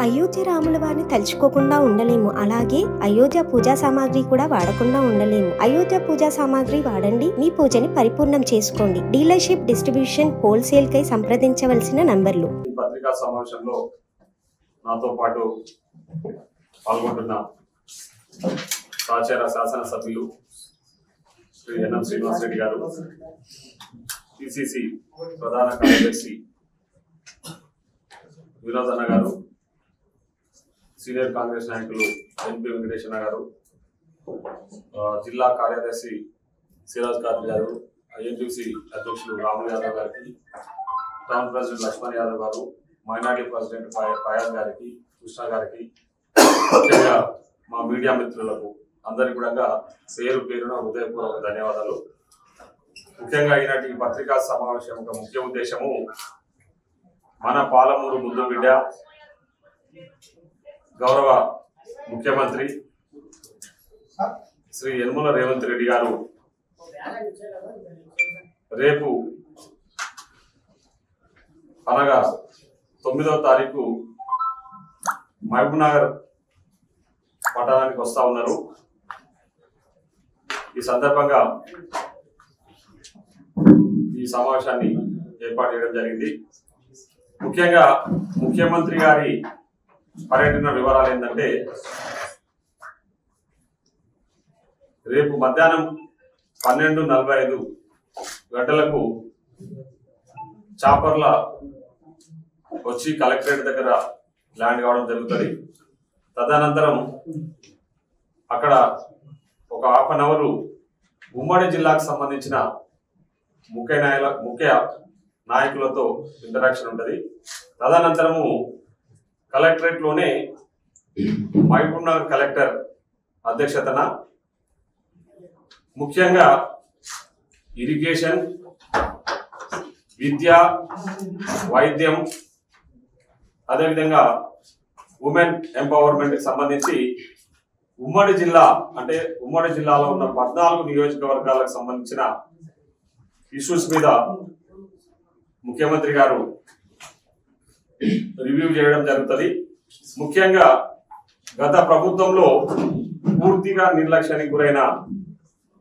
అయోధ్య రాముల వారిని తలుచుకోకుండా ఉండలేము. అలాగే అయోధ్య పూజా సామాగ్రి కూడా వాడకుండా ఉండలేము. అయోధ్య పూజా సామాగ్రి వాడండి, మీ పూజని పరిపూర్ణం చేసుకోండి. డీలర్షిప్, డిస్ట్రిబ్యూషన్, హోల్సేల్ కై సంప్రదించవలసిన నంబర్లు. ఈ పత్రికా సమావేశంలో నాతో పాటు పాల్గొంటున్న సహచర శాసనసభ్యులు శ్రీ ఎన్ఎం శ్రీనివాస్ రెడ్డి గారు, పిసిసి ప్రధాన కార్యదర్శి వినోద్ అన్న గారు, సీనియర్ కాంగ్రెస్ నాయకులు ఎన్పి వెంకటేశ్వర గారు, జిల్లా కార్యదర్శి సిరాజ్ ఖాద్రి గారు, ఐఎన్టీసీ అధ్యక్షులు రాములు యాదవ్ గారికి, టౌన్ ప్రెసిడెంట్ లక్ష్మణ్ యాదవ్ గారు, మైనార్టీ ప్రెసిడెంట్ ఫయాజ్ గారికి, కృష్ణ గారికి, ముఖ్యంగా మా మీడియా మిత్రులకు అందరికీ కూడా పేరు పేరున హృదయపూర్వక ధన్యవాదాలు. ముఖ్యంగా ఈనాటి పత్రికా సమావేశం యొక్క ముఖ్య ఉద్దేశము మన పాలమూరు ముద్దు బిడ్డ గౌరవ ముఖ్యమంత్రి శ్రీ యనమల రేవంత్ రెడ్డి గారు రేపు అనగా 9వ తారీఖు మహబూబ్నగర్ పట్టణానికి వస్తా ఉన్నారు. ఈ సందర్భంగా ఈ సమావేశాన్ని ఏర్పాటు చేయడం జరిగింది. ముఖ్యంగా ముఖ్యమంత్రి గారి పర్యటన వివరాలు ఏంటంటే, రేపు మధ్యాహ్నం 12:45 గంటలకు చాపర్ల వచ్చి కలెక్టరేట్ దగ్గర ల్యాండ్ కావడం జరుగుతుంది. తదనంతరం అక్కడ ఒక హాఫ్ అన్ అవర్ ఉమ్మడి జిల్లాకు సంబంధించిన ముఖ్య నాయకులతో ఇంటరాక్షన్ ఉంటుంది. తదనంతరము కలెక్టరేట్ లోనే మహబూబ్నగర్ కలెక్టర్ అధ్యక్షతన ముఖ్యంగా ఇరిగేషన్, విద్య, వైద్యం, అదేవిధంగా ఉమెన్ ఎంపవర్మెంట్ కి సంబంధించి ఉమ్మడి జిల్లాలో ఉన్న 14 నియోజకవర్గాలకు సంబంధించిన ఇష్యూస్ మీద ముఖ్యమంత్రి గారు రివ్యూ చేయడం జరుగుతుంది. ముఖ్యంగా గత ప్రభుత్వంలో పూర్తిగా నిర్లక్ష్యానికి గురైన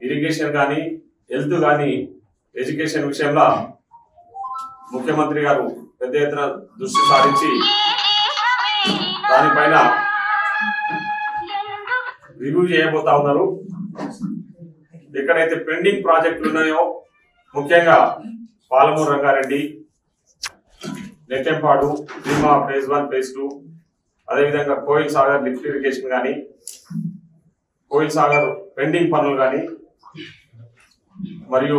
ఇరిగేషన్ కానీ, హెల్త్ కానీ, ఎడ్యుకేషన్ విషయంలో ముఖ్యమంత్రి గారు పెద్ద ఎత్తున దృష్టి సారించి దానిపైన రివ్యూ చేయబోతా ఉన్నారు. ఎక్కడైతే పెండింగ్ ప్రాజెక్టులు ఉన్నాయో, ముఖ్యంగా పాలమూరు రంగారెడ్డి, నెట్టెంపాడు, భీమా ఫేజ్ 1, ఫేజ్ 2, అదేవిధంగా కోయిల్ సాగర్ లిఫ్ట్ ఇరిగేషన్ కానీ, కోయిల్ సాగర్ పెండింగ్ పనులు కానీ, మరియు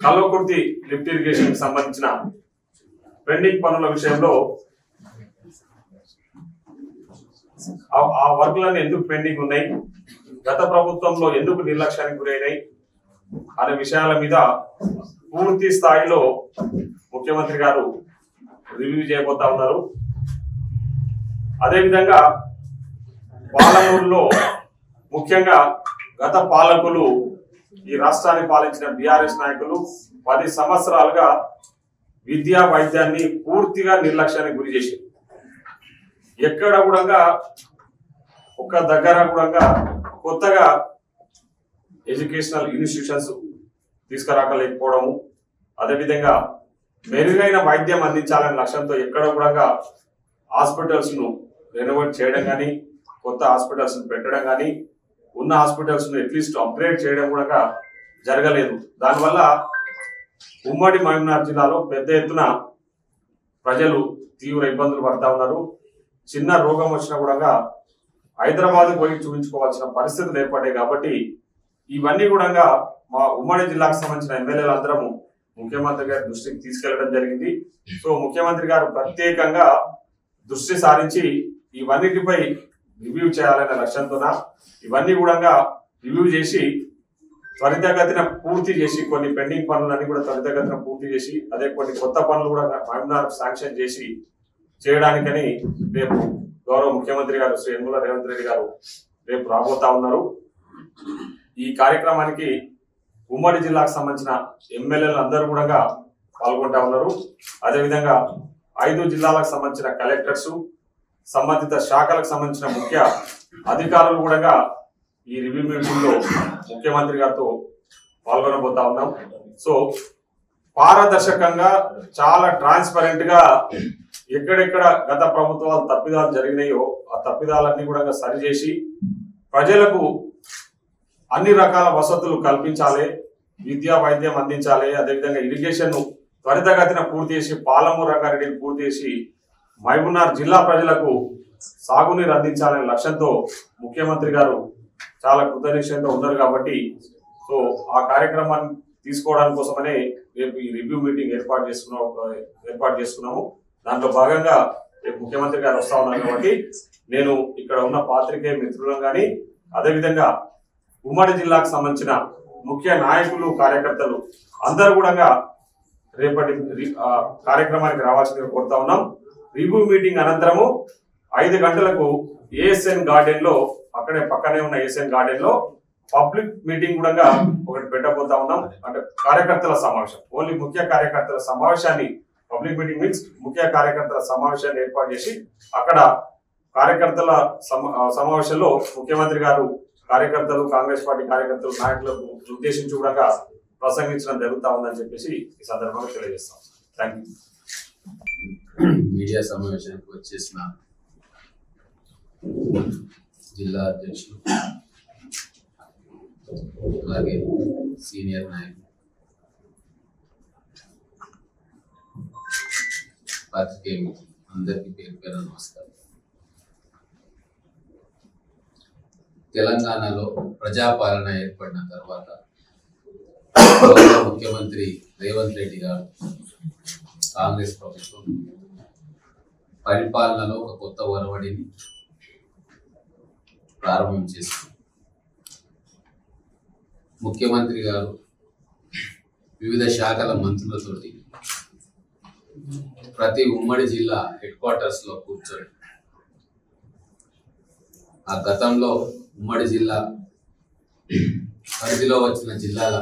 కల్వకుర్తి లిఫ్ట్ ఇరిగేషన్ కి సంబంధించిన పెండింగ్ పనుల విషయంలో ఆ వర్క్లన్నీ ఎందుకు పెండింగ్ ఉన్నాయి, గత ప్రభుత్వంలో ఎందుకు నిర్లక్ష్యానికి గురైనాయి అనే విషయాల మీద పూర్తి స్థాయిలో ముఖ్యమంత్రి గారు రివ్యూ చేయబోతా ఉన్నారు. అదేవిధంగా పాలమూరులో ముఖ్యంగా గత పాలకులు, ఈ రాష్ట్రాన్ని పాలించిన బీఆర్ఎస్ నాయకులు 10 సంవత్సరాలుగా విద్యా వైద్యాన్ని పూర్తిగా నిర్లక్ష్యానికి గురి చేశారు. ఎక్కడ కూడా ఒక దగ్గర కూడా కొత్తగా ఎడ్యుకేషనల్ ఇన్స్టిట్యూషన్స్ తీసుకురాకలేకపోవడము, అదేవిధంగా మెరుగైన వైద్యం అందించాలనే లక్ష్యంతో ఎక్కడ కూడా హాస్పిటల్స్ ను రెనోవేట్ చేయడం కానీ, కొత్త హాస్పిటల్స్ పెట్టడం కానీ, ఉన్న హాస్పిటల్స్ ను అట్లీస్ట్ అప్గ్రేడ్ చేయడం కూడా జరగలేదు. దానివల్ల ఉమ్మడి మహబూబ్నగర్ జిల్లాలో పెద్ద ఎత్తున ప్రజలు తీవ్ర ఇబ్బందులు పడతా ఉన్నారు. చిన్న రోగం వచ్చినా కూడా హైదరాబాద్ పోయి చూపించుకోవాల్సిన పరిస్థితులు ఏర్పడ్డాయి. కాబట్టి ఇవన్నీ కూడా మా ఉమ్మడి జిల్లాకు సంబంధించిన ఎమ్మెల్యేలు అందరము ముఖ్యమంత్రి గారి దృష్టికి తీసుకెళ్లడం జరిగింది. సో ముఖ్యమంత్రి గారు ప్రత్యేకంగా దృష్టి సారించి ఇవన్నిటిపై రివ్యూ చేయాలనే లక్ష్యంతో ఇవన్నీ కూడా రివ్యూ చేసి త్వరితగతిన పూర్తి చేసి, కొన్ని పెండింగ్ పనులన్నీ కూడా త్వరితగతిన పూర్తి చేసి, అదే కొన్ని కొత్త పనులు కూడా మహబూబ్నగర్ శాంక్షన్ చేసి చేయడానికని రేపు గౌరవ ముఖ్యమంత్రి గారు శ్రీ యనమల రేవంత్ రెడ్డి గారు రేపు రాబోతా ఉన్నారు. ఈ కార్యక్రమానికి ఉమ్మడి జిల్లాకు సంబంధించిన ఎమ్మెల్యేలు అందరూ కూడా పాల్గొంటా ఉన్నారు. అదేవిధంగా 5 జిల్లాలకు సంబంధించిన కలెక్టర్స్, సంబంధిత శాఖలకు సంబంధించిన ముఖ్య అధికారులు కూడా ఈ రివ్యూ మీటింగ్ లో ముఖ్యమంత్రి గారితో పాల్గొనబోతా ఉన్నాం. సో పారదర్శకంగా చాలా ట్రాన్స్పరెంట్ గా ఎక్కడెక్కడ గత ప్రభుత్వాలు తప్పిదాలు జరిగినాయో ఆ తప్పిదాలన్నీ కూడా సరిచేసి ప్రజలకు అన్ని రకాల వసతులు కల్పించాలి, విద్యా వైద్యం అందించాలి, అదేవిధంగా ఇరిగేషన్ ను త్వరితగతిన పూర్తి చేసి పాలమూరు రంగారెడ్డిని పూర్తి చేసి మహబూబ్నగర్ జిల్లా ప్రజలకు సాగునీరు అందించాలనే లక్ష్యంతో ముఖ్యమంత్రి గారు చాలా కృతనిశ్చయంతో ఉన్నారు. కాబట్టి సో ఆ కార్యక్రమాన్ని తీసుకోవడానికి కోసమనే రేపు ఈ రివ్యూ మీటింగ్ ఏర్పాటు చేసుకున్నాము. దాంట్లో భాగంగా రేపు ముఖ్యమంత్రి గారు వస్తా ఉన్నారు. కాబట్టి నేను ఇక్కడ ఉన్న పాత్రికేయ మిత్రులను కానీ అదేవిధంగా ఉమ్మడి జిల్లాకు సంబంధించిన ముఖ్య నాయకులు, కార్యకర్తలు అందరూ కూడా రేపటి కార్యక్రమానికి రావాల్సిందిగా కోరుతా ఉన్నాం. రివ్యూ మీటింగ్ అనంతరము 5 గంటలకు ఏఎస్ఎన్ గార్డెన్ లో, అక్కడే పక్కనే ఉన్న ఏఎస్ఎన్ గార్డెన్ లో పబ్లిక్ మీటింగ్ కూడా ఒకటి పెట్టబోతా ఉన్నాం. అంటే కార్యకర్తల సమావేశం, ఓన్లీ ముఖ్య కార్యకర్తల సమావేశాన్ని, పబ్లిక్ మీటింగ్ మీన్స్ ముఖ్య కార్యకర్తల సమావేశాన్ని ఏర్పాటు చేసి అక్కడ కార్యకర్తల సమావేశంలో ముఖ్యమంత్రి గారు కార్యకర్తలు, కాంగ్రెస్ పార్టీ కార్యకర్తలు, నాయకులకు ఉద్దేశించి కూడా ప్రసంగించడం జరుగుతా ఉందని చెప్పేసి ఈ సందర్భంగా తెలియజేస్తాం. Thank you. మీడియా సమావేశానికి వచ్చేసిన జిల్లా అధ్యక్షులు, అలాగే సీనియర్ నాయకులు, పాత్రికేయులు అందరికీ పేరు పేరు నమస్కారం. తెలంగాణలో ప్రజాపాలన ఏర్పడిన తర్వాత ముఖ్యమంత్రి రేవంత్ రెడ్డి గారు, కాంగ్రెస్ ప్రభుత్వం పరిపాలనలో ఒక కొత్త ఒరవడిని ప్రారంభం చేస్తుంది. ముఖ్యమంత్రి గారు వివిధ శాఖల మంత్రులతోటి ప్రతి ఉమ్మడి జిల్లా హెడ్ క్వార్టర్స్ లో కూర్చొని ఆ గతంలో ఉమ్మడి జిల్లా పరిధిలో వచ్చిన జిల్లాల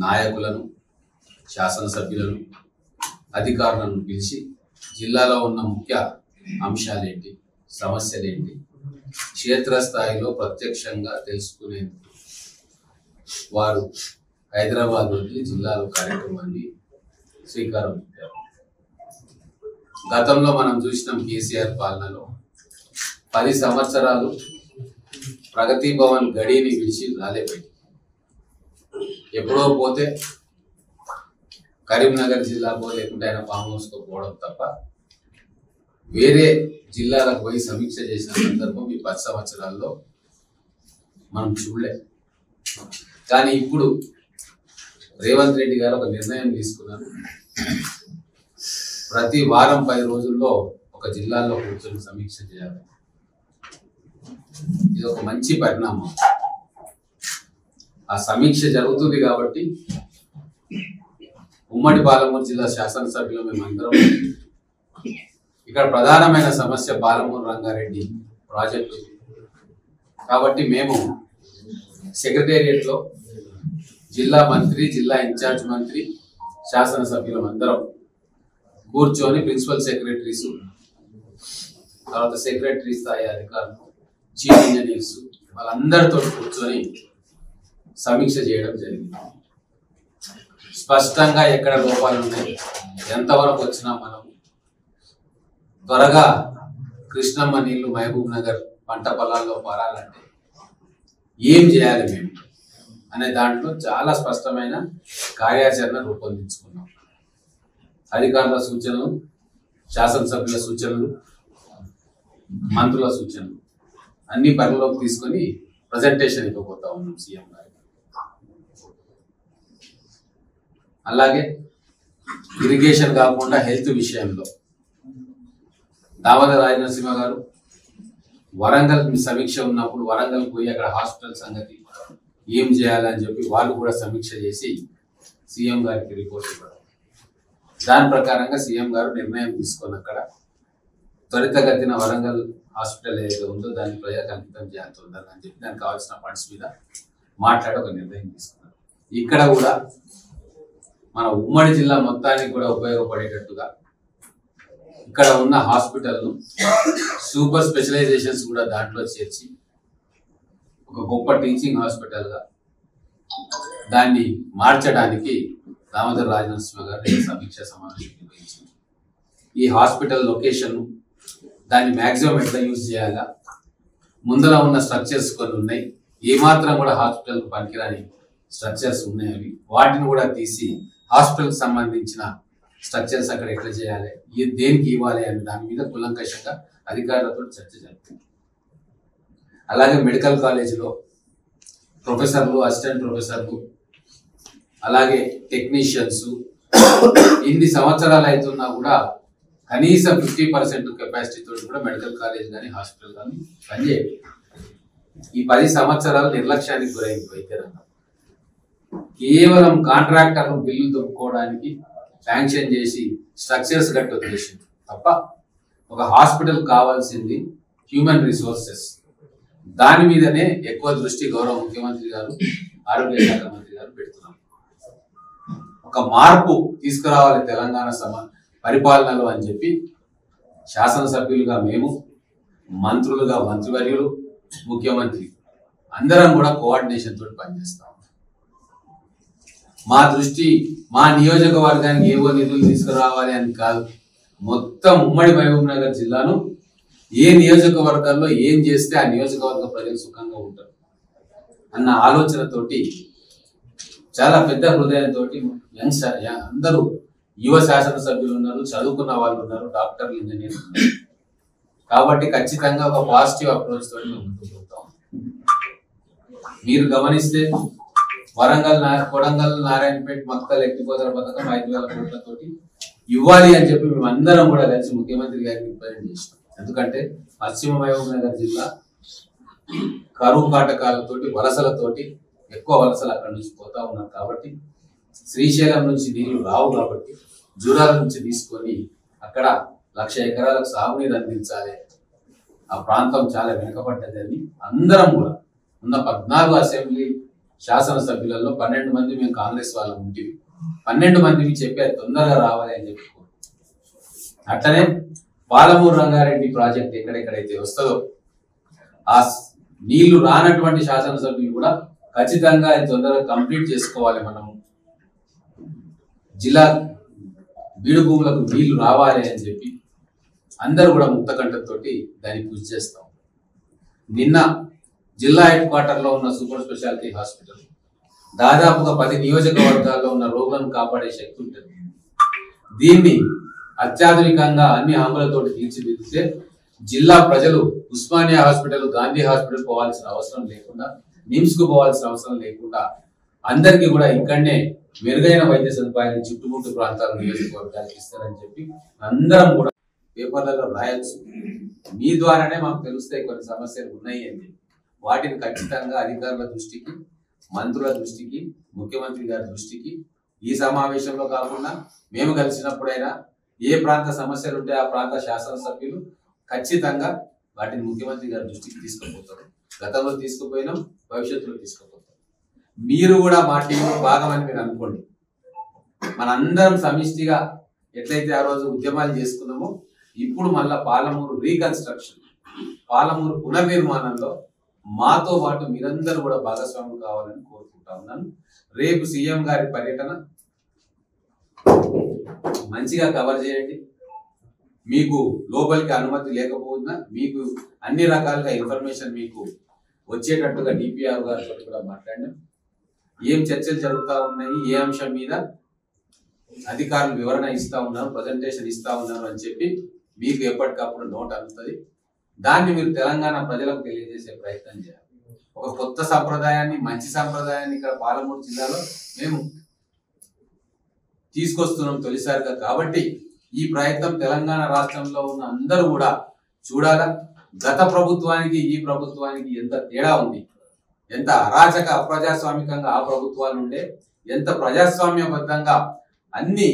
నాయకులను, శాసనసభ్యులను, అధికారులను పిలిచి జిల్లాలో ఉన్న ముఖ్య అంశాలేంటి, సమస్యలేంటి క్షేత్రస్థాయిలో ప్రత్యక్షంగా తెలుసుకునేందుకు వారు హైదరాబాద్ వదిలి జిల్లాలో కార్యక్రమాన్ని శ్రీకారం చుట్టారు. గతంలో మనం చూసినాం కేసీఆర్ పాలనలో 10 సంవత్సరాలు ప్రగతి భవన్ గడిని విడిచి రాలేపోయింది. ఎప్పుడో పోతే కరీంనగర్ జిల్లాకో లేకుంటే ఆయన ఫామ్ హౌస్కో పోవడం తప్ప వేరే జిల్లాలకు పోయి సమీక్ష చేసిన సందర్భం ఈ 10 సంవత్సరాల్లో మనం చూడలే. కానీ ఇప్పుడు రేవంత్ రెడ్డి గారు ఒక నిర్ణయం తీసుకున్నారు. ప్రతి వారం 10 రోజుల్లో ఒక జిల్లాలో కూర్చొని సమీక్ష చేయాలి. ఇది ఒక మంచి పరిణామం. ఆ సమీక్ష జరుగుతుంది కాబట్టి ఉమ్మడి పాలమూరు జిల్లా శాసనసభ్యులు మేమందరం ఇక్కడ ప్రధానమైన సమస్య పాలమూరు రంగారెడ్డి ప్రాజెక్టు కాబట్టి మేము సెక్రటేరియట్ లో జిల్లా మంత్రి, జిల్లా ఇన్ఛార్జ్ మంత్రి, శాసనసభ్యులం అందరం కూర్చొని ప్రిన్సిపల్ సెక్రటరీస్, తర్వాత సెక్రటరీ స్థాయి అధికారులు, చీఫ్ ఇంజనీర్స్ వాళ్ళందరితో కూర్చొని సమీక్ష చేయడం జరిగింది. స్పష్టంగా ఎక్కడ లోపాలు ఉన్నాయి, ఎంతవరకు వచ్చినా మనం త్వరగా కృష్ణమ్మ నీళ్లు మహబూబ్ నగర్ పంట పొలాల్లో పారాలంటే ఏం చేయాలి మేము అనే దాంట్లో చాలా స్పష్టమైన కార్యాచరణ రూపొందించుకున్నాం. అధికారుల సూచనలు, శాసనసభ్యుల సూచనలు, మంత్రుల సూచనలు అన్ని పరిలోకి తీసుకొని ప్రజెంటేషన్ ఇవ్వబోతా ఉన్నాం సీఎం గారికి. అలాగే ఇరిగేషన్ కాకుండా హెల్త్ విషయంలో దామోదర రాజనరసింహ గారు వరంగల్ సమీక్ష ఉన్నప్పుడు వరంగల్ పోయి అక్కడ హాస్పిటల్ సంగతి ఏం చేయాలని చెప్పి వాళ్ళు కూడా సమీక్ష చేసి సీఎం గారికి రిపోర్ట్ ఇవ్వడం. దాని ప్రకారంగా సీఎం గారు నిర్ణయం తీసుకొని అక్కడ త్వరితగతిన వరంగల్ హాస్పిటల్ ఏదో ఉందో దాన్ని ప్రజలకు అంకితం చేయాల్సిందని అని చెప్పి దానికి కావాల్సిన ఫండ్స్ మీద మాట్లాడి ఒక నిర్ణయం తీసుకున్నారు. ఇక్కడ కూడా మన ఉమ్మడి జిల్లా మొత్తానికి కూడా ఉపయోగపడేటట్టుగా ఇక్కడ ఉన్న హాస్పిటల్ను సూపర్ స్పెషలైజేషన్స్ కూడా దాంట్లో చేర్చి ఒక గొప్ప టీచింగ్ హాస్పిటల్గా దాన్ని మార్చడానికి దామోదర్ రాజనరసింహ గారు సమీక్ష సమావేశం నిర్వహించారు. ఈ హాస్పిటల్ లొకేషన్ దాన్ని మ్యాక్సిమం ఎట్లా యూజ్ చేయాలా, ముందర ఉన్న స్ట్రక్చర్స్ కొన్ని ఉన్నాయి, ఏమాత్రం కూడా హాస్పిటల్కు పనికిరాని స్ట్రక్చర్స్ ఉన్నాయి, అవి వాటిని కూడా తీసి హాస్పిటల్కి సంబంధించిన స్ట్రక్చర్స్ అక్కడ ఎట్లా చేయాలి, దేనికి ఇవ్వాలి అనే దాని మీద కులంకషంగా అధికారులతో చర్చ జరుగుతుంది. అలాగే మెడికల్ కాలేజీలో ప్రొఫెసర్లు, అసిస్టెంట్ ప్రొఫెసర్లు, అలాగే టెక్నీషియన్స్ ఇన్ని సంవత్సరాలు అవుతున్నా కూడా కనీసం 50% కెపాసిటీతో కూడా మెడికల్ కాలేజ్ కానీ హాస్పిటల్ కానీ పనిచేయాలి. ఈ 10 సంవత్సరాలు నిర్లక్ష్యానికి గురైంది వైద్య రంగం. కేవలం కాంట్రాక్టర్లు బిల్లు దొప్పుకోవడానికి శాంక్షన్ చేసి స్ట్రక్చర్స్ కట్టి వదిలేసింది తప్ప ఒక హాస్పిటల్ కావాల్సింది హ్యూమన్ రిసోర్సెస్. దాని మీదనే ఎక్కువ దృష్టి గౌరవ ముఖ్యమంత్రి గారు, ఆరోగ్య శాఖ మంత్రి గారు పెడుతున్నారు. ఒక మార్పు తీసుకురావాలి తెలంగాణ పరిపాలనలో అని చెప్పి శాసనసభ్యులుగా మేము, మంత్రులుగా మంత్రివర్యులు, ముఖ్యమంత్రి అందరం కూడా కోఆర్డినేషన్ తోటి పనిచేస్తాం. మా దృష్టి మా నియోజకవర్గానికి ఏవో నిధులు తీసుకురావాలి అని కాదు, మొత్తం ఉమ్మడి మహబూబ్ నగర్ జిల్లాను ఏ నియోజకవర్గాల్లో ఏం చేస్తే ఆ నియోజకవర్గ ప్రజలు సుఖంగా ఉంటారు అన్న ఆలోచనతోటి చాలా పెద్ద హృదయంతో అందరూ యువ శాసనసభ్యులు ఉన్నారు, చదువుకున్న వాళ్ళు ఉన్నారు, డాక్టర్లు, ఇంజనీర్లు ఉన్నారు. కాబట్టి ఖచ్చితంగా ఒక పాజిటివ్ అప్రోచ్ తోటి మేము ముందుకు పోతాం. మీరు గమనిస్తే కొడంగల్, నారాయణపేట, మక్తల్ ఎత్తిపోతల పథకం 5,000 కోట్లతోటి ఇవ్వాలి అని చెప్పి మేము అందరం కూడా కలిసి ముఖ్యమంత్రి గారికి రిప్రజెంట్ చేసినాం. ఎందుకంటే పశ్చిమ మహబూబ్ నగర్ జిల్లా కరువు కాటకాలతోటి, వలసలతోటి ఎక్కువ వలసలు అక్కడి నుంచి పోతా ఉన్నారు. కాబట్టి శ్రీశైలం నుంచి నీళ్లు రావు, కాబట్టి జూరాల నుంచి తీసుకొని అక్కడ 1,00,000 ఎకరాలకు సాగునీరు అందించాలి. ఆ ప్రాంతం చాలా వెనుకబడ్డదని అందరం కూడా ఉన్న 14 అసెంబ్లీ శాసనసభ్యులలో 12 మంది మేము కాంగ్రెస్ వాళ్ళం ఉంటుంది, 12 మందికి చెప్పి అది తొందరగా రావాలి అని చెప్పి. అట్లనే పాలమూరు రంగారెడ్డి ప్రాజెక్ట్ ఎక్కడెక్కడైతే వస్తుందో ఆ నీళ్లు రానటువంటి శాసనసభ్యులు కూడా ఖచ్చితంగా అది తొందరగా కంప్లీట్ చేసుకోవాలి. మనము జిల్లా బీడు భూములకు నీళ్లు రావాలి అని చెప్పి అందరూ కూడా ముక్తకంఠంతో దాన్ని కృషి చేస్తాం. నిన్న జిల్లా హెడ్ క్వార్టర్లో ఉన్న సూపర్ స్పెషాలిటీ హాస్పిటల్ దాదాపుగా 10 నియోజకవర్గాల్లో ఉన్న రోగులను కాపాడే శక్తి ఉంటుంది. దీన్ని అత్యాధునికంగా అన్ని హామీలతో తీర్చిదిద్దితే జిల్లా ప్రజలు ఉస్మానియా హాస్పిటల్, గాంధీ హాస్పిటల్ పోవాల్సిన అవసరం లేకుండా, నిమ్స్ కు పోవాల్సిన అవసరం లేకుండా అందరికీ కూడా ఇక్కడనే మెరుగైన వైద్య సదుపాయాన్ని చుట్టుముట్టు ప్రాంతాల నియోజకవర్గాలకు ఇస్తారని చెప్పి అందరం కూడా పేపర్లలో రాయొచ్చు. మీ ద్వారానే మాకు తెలుస్తాయి కొన్ని సమస్యలు ఉన్నాయి అని. వాటిని ఖచ్చితంగా అధికారుల దృష్టికి, మంత్రుల దృష్టికి, ముఖ్యమంత్రి గారి దృష్టికి ఈ సమావేశంలో కాకుండా మేము కలిసినప్పుడైనా ఏ ప్రాంత సమస్యలు ఉంటే ఆ ప్రాంత శాసనసభ్యులు ఖచ్చితంగా వాటిని ముఖ్యమంత్రి గారి దృష్టికి తీసుకుపోతారు. గతంలో తీసుకుపోయినాం, భవిష్యత్తులో తీసుకుపోతాం. మీరు కూడా మా టీంలో భాగమని మీరు అనుకోండి. మనందరం సమిష్టిగా ఎట్లయితే ఆ రోజు ఉద్యమాలు చేసుకున్నామో ఇప్పుడు మళ్ళా పాలమూరు రీకన్స్ట్రక్షన్, పాలమూరు పునర్నిర్మాణంలో మాతో పాటు మీరందరూ కూడా భాగస్వాములు కావాలని కోరుకుంటా ఉన్నాను. రేపు సీఎం గారి పర్యటన మంచిగా కవర్ చేయండి. మీకు లోపలికి అనుమతి లేకపోయినా మీకు అన్ని రకాలుగా ఇన్ఫర్మేషన్ మీకు వచ్చేటట్టుగా డిపిఆర్ గారితో కూడా మాట్లాడినాం. ఏం చర్చలు జరుగుతూ ఉన్నాయి, ఏ అంశం మీద అధికారులు వివరణ ఇస్తా ఉన్నారు, ప్రజెంటేషన్ ఇస్తా ఉన్నారు అని చెప్పి మీకు ఎప్పటికప్పుడు నోట్ అందుతుంది. దాన్ని మీరు తెలంగాణ ప్రజలకు తెలియజేసే ప్రయత్నం చేయాలి. ఒక కొత్త సంప్రదాయాన్ని, మంచి సంప్రదాయాన్ని ఇక్కడ పాలమూరు జిల్లాలో మేము తీసుకొస్తున్నాం తొలిసారిగా. కాబట్టి ఈ ప్రయత్నం తెలంగాణ రాష్ట్రంలో ఉన్న అందరూ కూడా చూడాలా. గత ప్రభుత్వానికి ఈ ప్రభుత్వానికి ఎంత తేడా ఉంది, ఎంత అరాచక అప్రజాస్వామికంగా ఆ ప్రభుత్వాలు ఉండే, ఎంత ప్రజాస్వామ్యబద్ధంగా అన్ని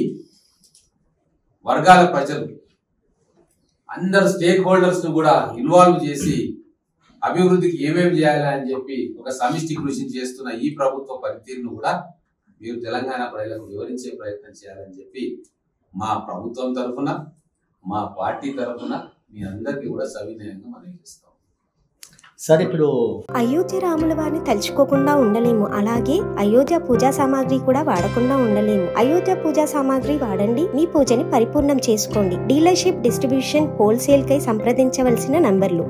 వర్గాల ప్రజలు అందరు స్టేక్ హోల్డర్స్ ను కూడా ఇన్వాల్వ్ చేసి అభివృద్ధికి ఏమేమి చేయాలి అని చెప్పి ఒక సమిష్టి కృషి చేస్తున్న ఈ ప్రభుత్వ పనితీరును కూడా మీరు తెలంగాణ ప్రజలకు వివరించే ప్రయత్నం చేయాలని చెప్పి మా ప్రభుత్వం తరఫున, మా పార్టీ తరఫున మీ అందరికీ కూడా సవినయంగా మనవి చేస్తాం. సార్ ఇప్పుడు అయోధ్య రాముల వారిని తలుచుకోకుండా ఉండలేము, అలాగే అయోధ్య పూజా సామాగ్రి కూడా వాడకుండా ఉండలేము. అయోధ్య పూజా సామాగ్రి వాడండి, మీ పూజని పరిపూర్ణం చేసుకోండి. డీలర్షిప్, డిస్ట్రిబ్యూషన్, హోల్సేల్ కై సంప్రదించవలసిన నంబర్లు